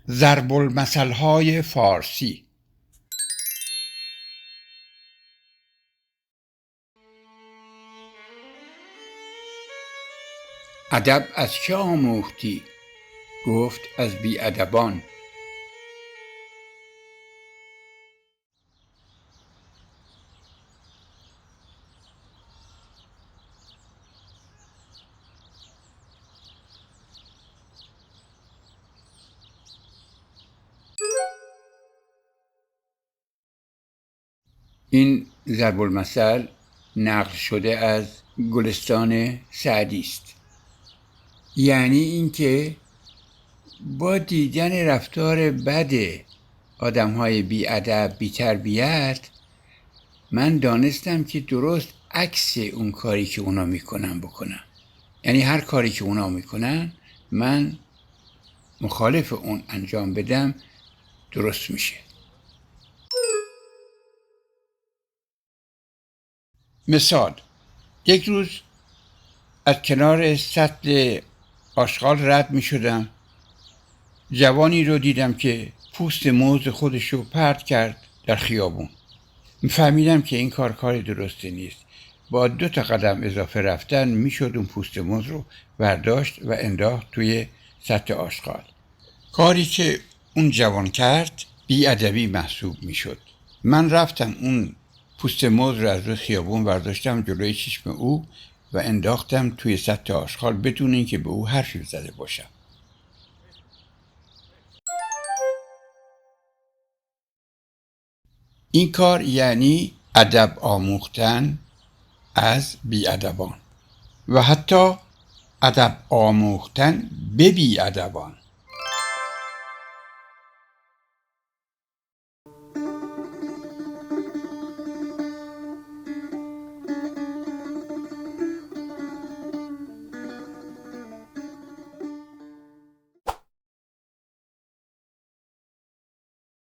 ضرب المثل‌های فارسی. ادب از که آموختی؟ گفت از بی‌ادبان. این ضرب المثل نقل شده از گلستان سعدی است. یعنی اینکه با دیدن رفتار بد آدم‌های بی‌ادب، بی‌تربیت، من دانستم که درست عکس اون کاری که اونا میکنن بکنم. یعنی هر کاری که اونا میکنن من مخالف اون انجام بدم درست میشه. مثال، یک روز از کنار سطل آشغال رد می شدم. جوانی رو دیدم که پوست موز خودش رو پرت کرد در خیابون. فهمیدم که این کار درستی نیست. با 2 قدم اضافه رفتن می شد اون پوست موز رو برداشت و انداخت توی سطل آشغال. کاری که اون جوان کرد بی‌ادبی محسوب می شد. من رفتم اون پوست موز رو از روی خیابون برداشتم جلوی چشم او و انداختم توی سطل آشغال بدون اینکه به او حرفی زده باشم. این کار یعنی ادب آموختن از بی‌ادبان و حتی ادب آموختن به بی‌ادبان.